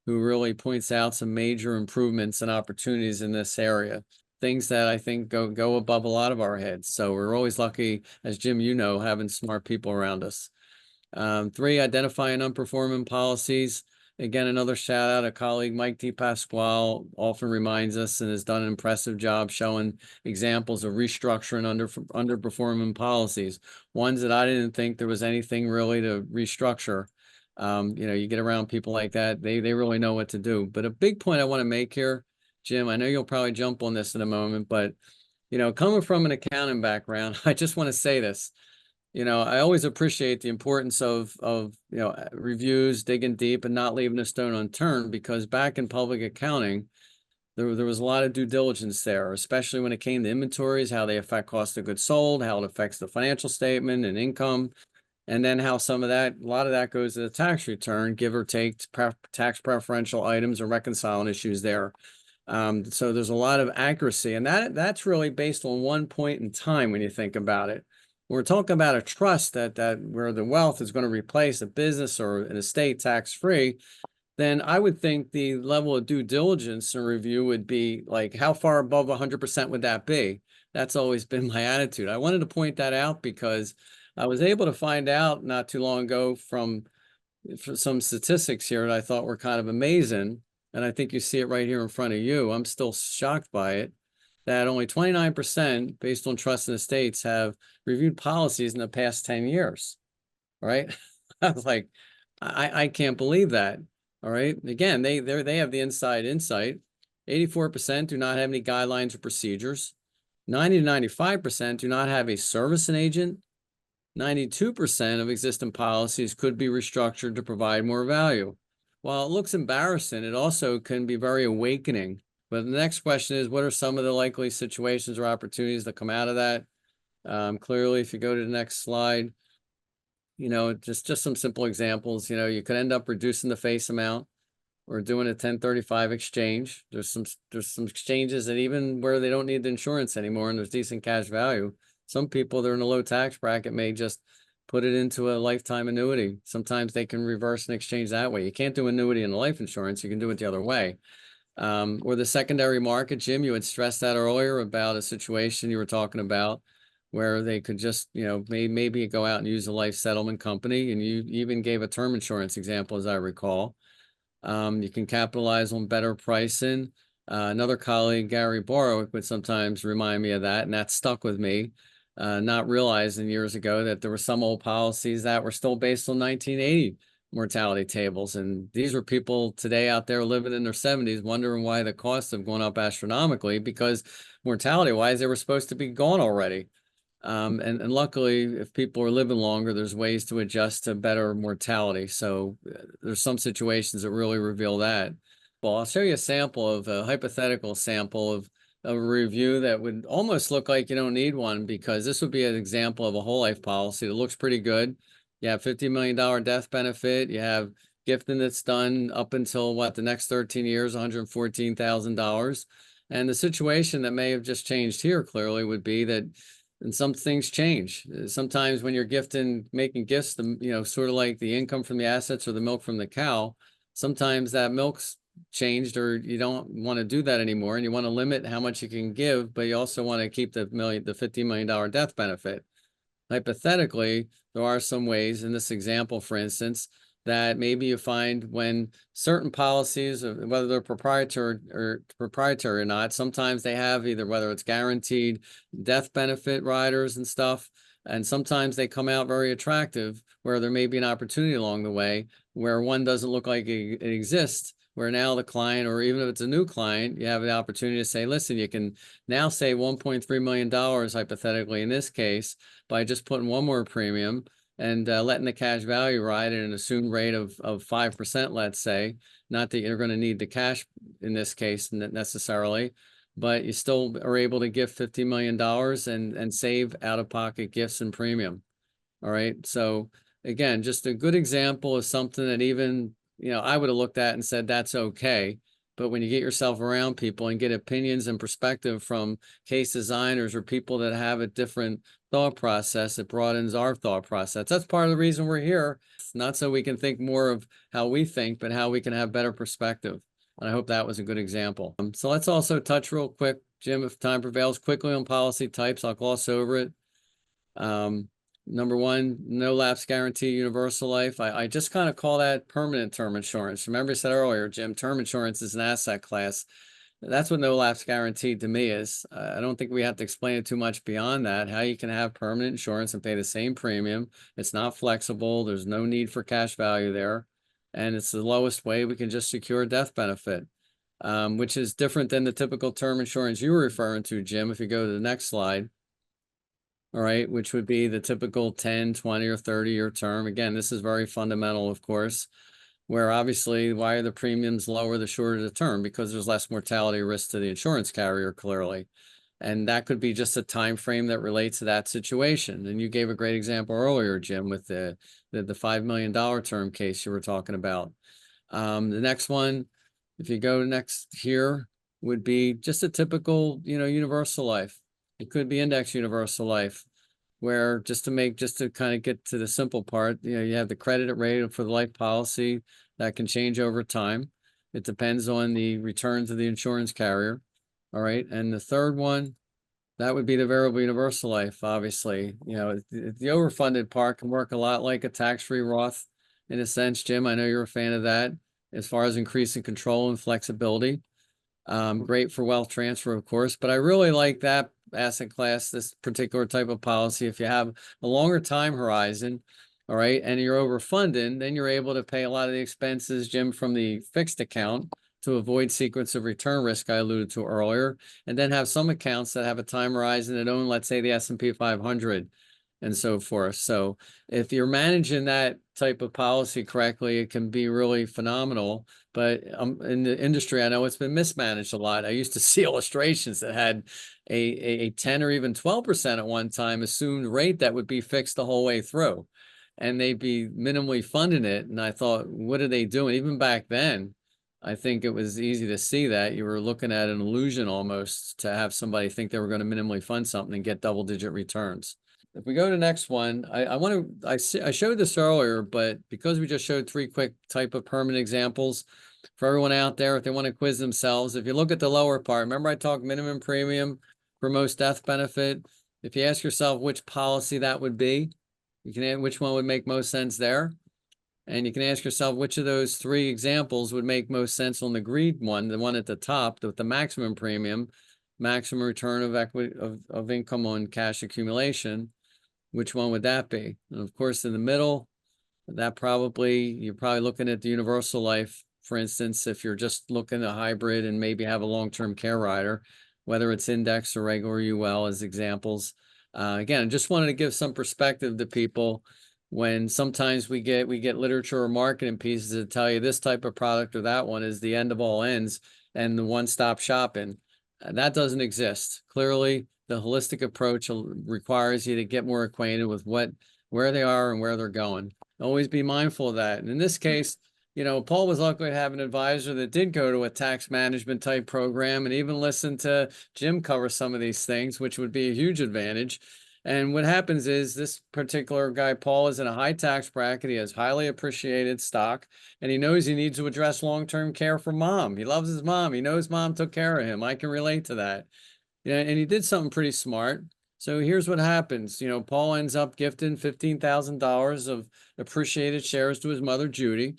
who really points out some major improvements and opportunities in this area. Things that I think go above a lot of our heads. So we're always lucky, as Jim, having smart people around us. 3, identifying unperforming policies. Again, another shout out, a colleague, Mike DePasquale, often reminds us and has done an impressive job showing examples of restructuring underperforming policies, ones that I didn't think there was anything really to restructure. You get around people like that, they really know what to do. But a big point I want to make here, Jim, I know you'll probably jump on this in a moment, but coming from an accounting background, I just want to say this. I always appreciate the importance of reviews, digging deep and not leaving a stone unturned, because back in public accounting, there was a lot of due diligence there, especially when it came to inventories, how they affect cost of goods sold, how it affects the financial statement and income, and then how a lot of that goes to the tax return, give or take tax preferential items or reconciling issues there. So there's a lot of accuracy, and that's really based on one point in time when you think about it. We're talking about a trust that where the wealth is going to replace a business or an estate tax-free, then I would think the level of due diligence and review would be like, how far above 100% would that be? That's always been my attitude. I wanted to point that out because I was able to find out not too long ago from some statistics here that I thought were kind of amazing. And I think you see it right here in front of you. I'm still shocked by it, that only 29% based on trust and estates have reviewed policies in the past 10 years, right? I was like, I can't believe that. All right. Again, they have the inside insight. 84% do not have any guidelines or procedures. 90 to 95% do not have a servicing agent. 92% of existing policies could be restructured to provide more value. While it looks embarrassing, it also can be very awakening. But the next question is, what are some of the likely situations or opportunities that come out of that? Clearly, if you go to the next slide, just some simple examples. You could end up reducing the face amount or doing a 1035 exchange. There's some exchanges that even where they don't need the insurance anymore and there's decent cash value, some people that are in a low tax bracket may just put it into a lifetime annuity. Sometimes they can reverse and exchange that way. You can't do annuity in life insurance. You can do it the other way. Or the secondary market, Jim, you had stressed that earlier about a situation you were talking about where they could just, maybe go out and use a life settlement company. And you even gave a term insurance example, as I recall. You can capitalize on better pricing. Another colleague, Gary Borowick, would sometimes remind me of that, and that stuck with me, not realizing years ago that there were some old policies that were still based on 1980 mortality tables. And these were people today out there living in their 70s, wondering why the costs have gone up astronomically, because mortality-wise, they were supposed to be gone already. And luckily, if people are living longer, there's ways to adjust to better mortality. So there's some situations that really reveal that. Well, I'll show you a sample of a hypothetical sample of a review that would almost look like you don't need one, because this would be an example of a whole life policy that looks pretty good. You have $50 million death benefit. You have gifting that's done up until the next 13 years, $114,000. And the situation that may have just changed here clearly would be that, and some things change. Sometimes when you're making gifts, sort of like the income from the assets or the milk from the cow, sometimes that milk's changed or you don't want to do that anymore. And you want to limit how much you can give, but you also want to keep the $50 million death benefit. Hypothetically, there are some ways in this example, for instance, that maybe you find when certain policies, whether they're proprietary or not, sometimes they have either whether it's guaranteed death benefit riders and stuff, and sometimes they come out very attractive where there may be an opportunity along the way where one doesn't look like it exists, where now the client, or even if it's a new client, you have the opportunity to say, listen, you can now save $1.3 million hypothetically in this case by just putting one more premium and letting the cash value ride at an assumed rate of 5%, let's say. Not that you're going to need the cash in this case necessarily, but you still are able to give $50 million and save out-of-pocket gifts and premium. All right. So again, just a good example of something that even, I would have looked at and said, that's okay. But when you get yourself around people and get opinions and perspective from case designers or people that have a different thought process, it broadens our thought process. That's part of the reason we're here. It's not so we can think more of how we think, but how we can have better perspective. And I hope that was a good example. So let's also touch real quick, Jim, if time prevails, quickly on policy types. I'll gloss over it. Number one, no lapse guarantee, universal life. I just kind of call that permanent term insurance. Remember I said earlier, Jim, term insurance is an asset class. That's what no lapse guaranteed to me is. I don't think we have to explain it too much beyond that, how you can have permanent insurance and pay the same premium. It's not flexible. There's no need for cash value there. And it's the lowest way we can just secure a death benefit, which is different than the typical term insurance you were referring to, Jim, if you go to the next slide. All right, which would be the typical 10, 20, or 30-year term. Again, this is very fundamental, of course, where obviously why are the premiums lower the shorter the term? Because there's less mortality risk to the insurance carrier, clearly. And that could be just a time frame that relates to that situation. And you gave a great example earlier, Jim, with the $5 million term case you were talking about. The next one, if you go next here, would be just a typical, universal life. It could be index universal life, where just to kind of get to the simple part, you have the credited rate for the life policy that can change over time. It depends on the returns of the insurance carrier. All right. And the third one, that would be the variable universal life, obviously. The overfunded part can work a lot like a tax-free Roth in a sense, Jim. I know you're a fan of that as far as increasing control and flexibility. Great for wealth transfer, of course, but I really like that asset class, this particular type of policy. If you have a longer time horizon, all right, and you're overfunded, then you're able to pay a lot of the expenses, Jim, from the fixed account to avoid sequence of return risk I alluded to earlier, and then have some accounts that have a time horizon that own, let's say, the S&P 500 and so forth. So if you're managing that type of policy correctly, it can be really phenomenal. But in the industry, I know it's been mismanaged a lot. I used to see illustrations that had a 10 or even 12% at one time assumed rate that would be fixed the whole way through. And they'd be minimally funding it. And I thought, what are they doing? Even back then, I think it was easy to see that you were looking at an illusion almost to have somebody think they were going to minimally fund something and get double-digit returns. If we go to the next one, I showed this earlier, but because we just showed three quick type of permanent examples for everyone out there, if they want to quiz themselves, if you look at the lower part, remember I talked minimum premium for most death benefit. If you ask yourself which policy that would be, you can add which one would make most sense there. And you can ask yourself which of those three examples would make most sense on the green one, the one at the top, with the maximum premium, maximum return of equity of income on cash accumulation. Which one would that be? And of course, in the middle, you're probably looking at the universal life, for instance, if you're just looking at a hybrid and maybe have a long-term care rider, whether it's index or regular UL as examples. Again, I just wanted to give some perspective to people when sometimes we get literature or marketing pieces that tell you this type of product or that one is the end of all ends and the one-stop shopping. That doesn't exist. Clearly, the holistic approach requires you to get more acquainted with where they are and where they're going. Always be mindful of that. And in this case, Paul was lucky to have an advisor that did go to a tax management type program and even listen to Jim cover some of these things, which would be a huge advantage. And what happens is this particular guy, Paul, is in a high tax bracket. He has highly appreciated stock, and he knows he needs to address long-term care for mom. He loves his mom. He knows mom took care of him. I can relate to that. And he did something pretty smart. So here's what happens. Paul ends up gifting $15,000 of appreciated shares to his mother, Judy.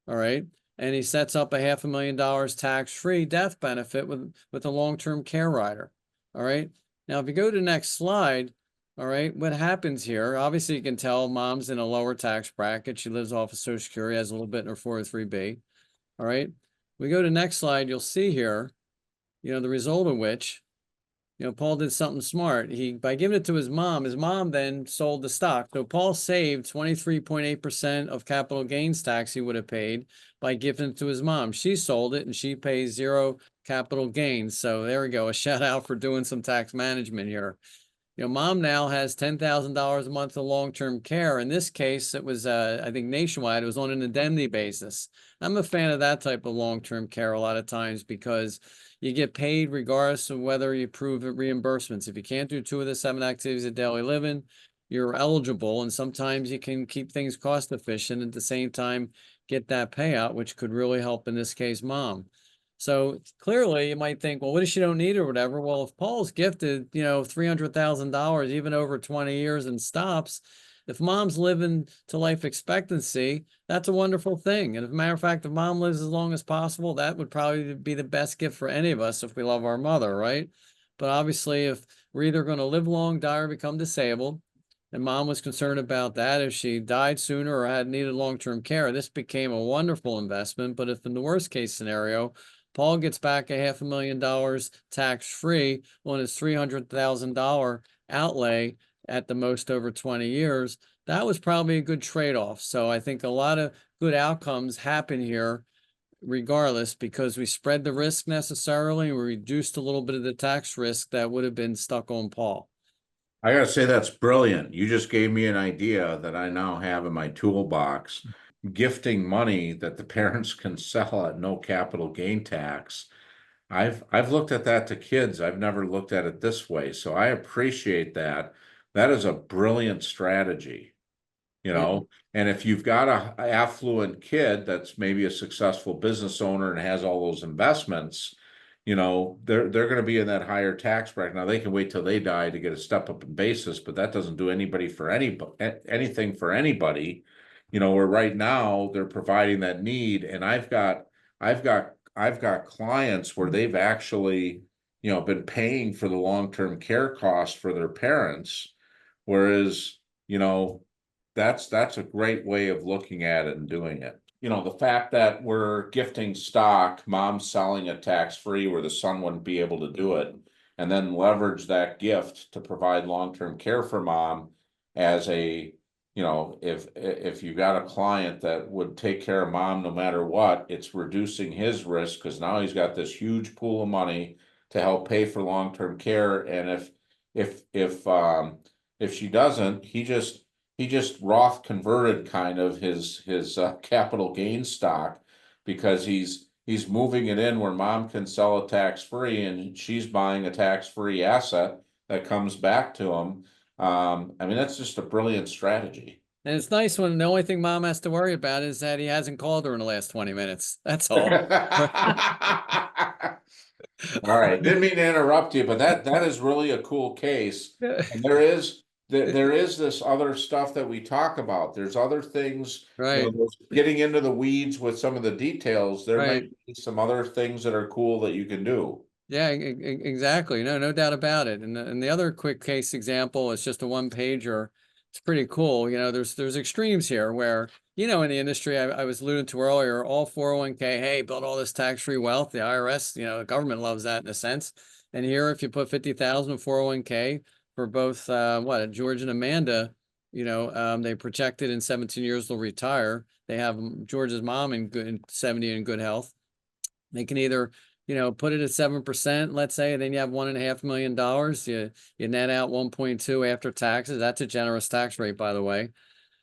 All right. And he sets up a $500,000 tax-free death benefit with a long-term care rider. All right. Now, if you go to the next slide, all right, what happens here? Obviously, you can tell mom's in a lower tax bracket. She lives off of Social Security, has a little bit in her 403B. All right. We go to the next slide, you'll see here, the result of which, Paul did something smart. By giving it to his mom then sold the stock. So Paul saved 23.8% of capital gains tax he would have paid by giving it to his mom. She sold it and she pays zero capital gains. So there we go. A shout out for doing some tax management here. Mom now has $10,000 a month of long-term care. In this case, it was, I think nationwide, it was on an indemnity basis. I'm a fan of that type of long-term care a lot of times because you get paid regardless of whether you prove reimbursements. If you can't do 2 of the 7 activities of daily living, you're eligible. And sometimes you can keep things cost efficient at the same time, get that payout, which could really help in this case, mom. So clearly you might think, well, what if she don't need it or whatever? Well, if Paul's gifted, $300,000 even over 20 years and stops, if mom's living to life expectancy, that's a wonderful thing. And as a matter of fact, if mom lives as long as possible, that would probably be the best gift for any of us if we love our mother, right? But obviously, if we're either going to live long, die, or become disabled, and mom was concerned about that, if she died sooner or had needed long-term care, this became a wonderful investment. But if in the worst case scenario, Paul gets back a $500,000 tax-free on his $300,000 outlay at the most over 20 years, that was probably a good trade-off. So I think a lot of good outcomes happen here regardless because we spread the risk necessarily and we reduced a little bit of the tax risk that would have been stuck on Paul. I gotta say that's brilliant. You just gave me an idea that I now have in my toolbox. Gifting money that the parents can sell at no capital gain tax. I've looked at that to kids. I've never looked at it this way. So I appreciate that. That is a brilliant strategy, Yeah. and if you've got a affluent kid that's maybe a successful business owner and has all those investments, they're going to be in that higher tax bracket. Now they can wait till they die to get a step up in basis, but that doesn't do anything for anybody. Where right now they're providing that need, and I've got clients where they've actually, been paying for the long-term care costs for their parents, whereas, you know, that's a great way of looking at it and doing it. The fact that we're gifting stock, mom's selling it tax-free where the son wouldn't be able to do it, and then leverage that gift to provide long-term care for mom as if you've got a client that would take care of mom no matter what, it's reducing his risk because now he's got this huge pool of money to help pay for long-term care. And if she doesn't, he just Roth converted kind of his capital gain stock because he's moving it in where mom can sell it tax-free and she's buying a tax-free asset that comes back to him. I mean, that's just a brilliant strategy. And it's nice when the only thing mom has to worry about is that he hasn't called her in the last 20 minutes. That's All all. right, didn't mean to interrupt you, but that is really a cool case. And there is this other stuff that we talk about. There's other things, Right, getting into the weeds with some of the details. There right. might be some other things that are cool that you can do. Yeah, exactly. No doubt about it. And the other quick case example is just a one pager. It's pretty cool. There's extremes here where, in the industry I was alluding to earlier, all 401k, hey, build all this tax-free wealth. The IRS, the government loves that in a sense. And here, if you put 50,000 in 401k for both, George and Amanda, they projected in 17 years they'll retire. They have George's mom in 70 in good health. They can either put it at 7%, let's say, and then you have $1.5 million. You net out 1.2 after taxes. That's a generous tax rate, by the way.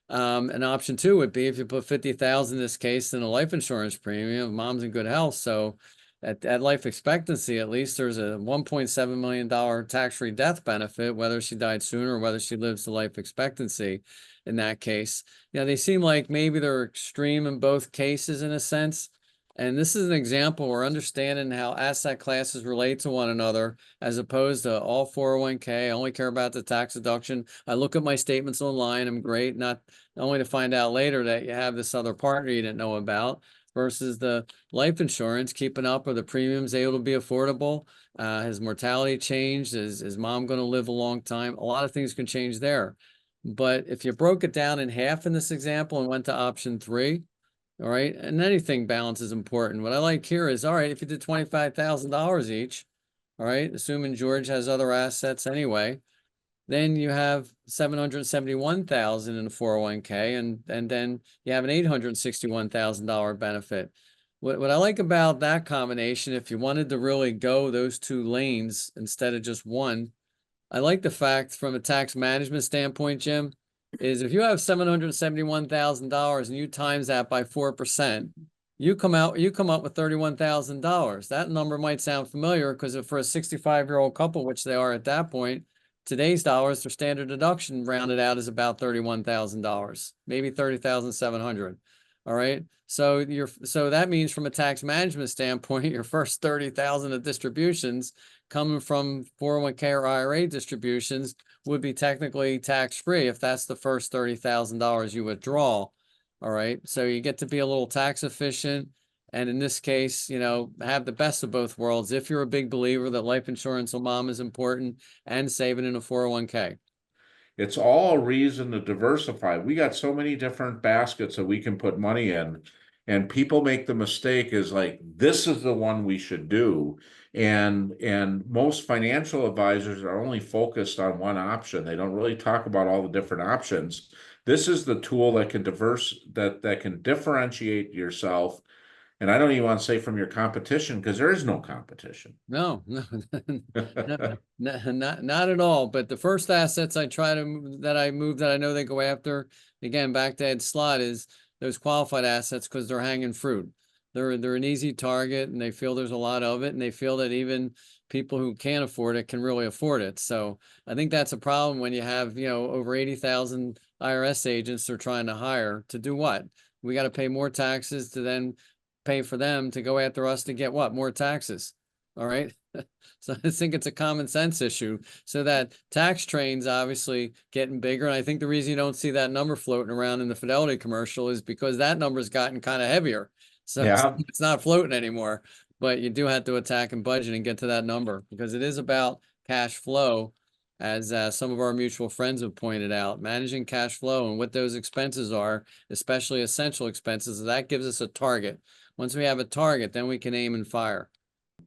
And option two would be if you put 50,000 in this case in a life insurance premium, mom's in good health. So at life expectancy, at least there's a $1.7 million tax-free death benefit, whether she died sooner or whether she lives to life expectancy in that case. They seem like maybe they're extreme in both cases in a sense. And this is an example we're understanding how asset classes relate to one another, as opposed to all 401k. I only care about the tax deduction. I look at my statements online. I'm great, not only to find out later that you have this other partner you didn't know about, versus the life insurance, keeping up, are the premiums able to be affordable? Has mortality changed? Is mom going to live a long time? A lot of things can change there. But if you broke it down in half in this example and went to option 3, all right. And anything balance is important. What I like here is, all right, if you did $25,000 each, all right, assuming George has other assets anyway, then you have 771,000 in a 401k, and then you have an $861,000 benefit. What I like about that combination, if you wanted to really go those 2 lanes instead of just one, I like the fact from a tax management standpoint, Jim, is if you have $771,000 and you times that by 4%, you come up with $31,000. That number might sound familiar because for a 65-year-old couple, which they are at that point, today's dollars, their standard deduction rounded out is about $31,000, maybe 30,700. All right. So that means from a tax management standpoint, your first 30,000 of distributions coming from 401k or IRA distributions would be technically tax-free if that's the first $30,000 you withdraw. All right. So you get to be a little tax efficient. And in this case, have the best of both worlds. If you're a big believer that life insurance on mom is important and saving in a 401k. It's all a reason to diversify. We got so many different baskets that we can put money in, and people make the mistake is like, this is the one we should do. And most financial advisors are only focused on one option. They don't really talk about all the different options. This is the tool that can that can differentiate yourself. And I don't even want to say from your competition, because there is no competition. No, not at all. But the first assets I try to that I know they go after, again, back to Ed Slott, is those qualified assets, because they're hanging fruit. They're an easy target, and they feel there's a lot of it, and they feel that even people who can't afford it can really afford it. So I think that's a problem when you have, over 80,000 IRS agents they're trying to hire to do what? We got to pay more taxes to then pay for them to go after us to get what? More taxes. All right. So I think it's a common sense issue. So that tax train's obviously getting bigger. And I think the reason you don't see that number floating around in the Fidelity commercial is because that number's gotten kind of heavier. So Yeah. it's not floating anymore. But you do have to attack and budget and get to that number, because it is about cash flow, as some of our mutual friends have pointed out. Managing cash flow and what those expenses are, especially essential expenses, that gives us a target. Once we have a target, then we can aim and fire.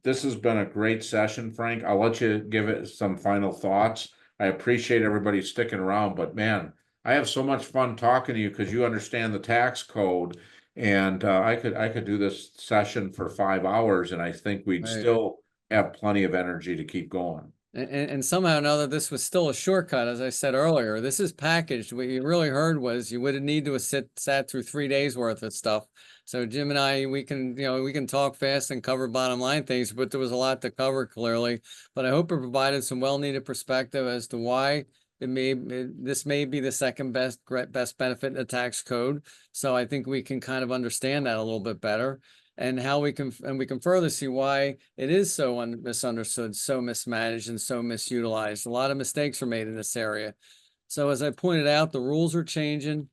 This has been a great session, Frank. I'll let you give it some final thoughts. I appreciate everybody sticking around, but man, I have so much fun talking to you because you understand the tax code, and I could do this session for 5 hours, and I think we'd Right. still have plenty of energy to keep going. And somehow or another, this was still a shortcut, as I said earlier. This is packaged. What you really heard was you would have need to have sat through 3 days worth of stuff. So Jim and I, we can talk fast and cover bottom line things, but there was a lot to cover clearly. But I hope it provided some well-needed perspective as to why this may be the second best benefit in the tax code. So I think we can kind of understand that a little bit better, and how we can further see why it is so misunderstood, so mismanaged, and so misutilized. A lot of mistakes are made in this area. So as I pointed out, the rules are changing,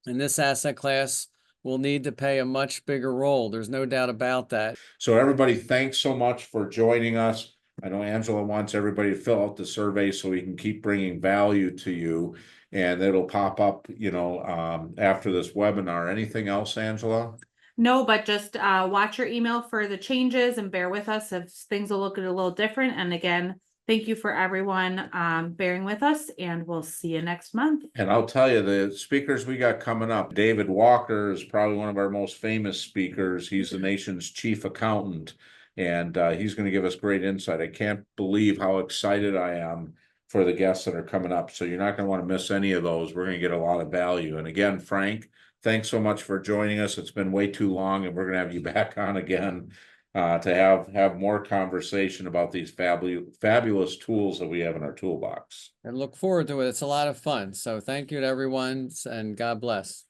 and this asset class will need to play a much bigger role. There's no doubt about that. So everybody, thanks so much for joining us. I know Angela wants everybody to fill out the survey so we can keep bringing value to you, and it'll pop up, after this webinar. Anything else, Angela? No, but just watch your email for the changes and bear with us if things will look a little different. And again, thank you for everyone bearing with us, and we'll see you next month. And I'll tell you, the speakers we got coming up, David Walker is probably one of our most famous speakers. He's the nation's chief accountant, and he's going to give us great insight. I can't believe how excited I am for the guests that are coming up. So you're not going to want to miss any of those. We're going to get a lot of value. And again, Frank, thanks so much for joining us. It's been way too long, and we're going to have you back on again to have more conversation about these fabulous tools that we have in our toolbox. And look forward to it. It's a lot of fun. So thank you to everyone, and God bless.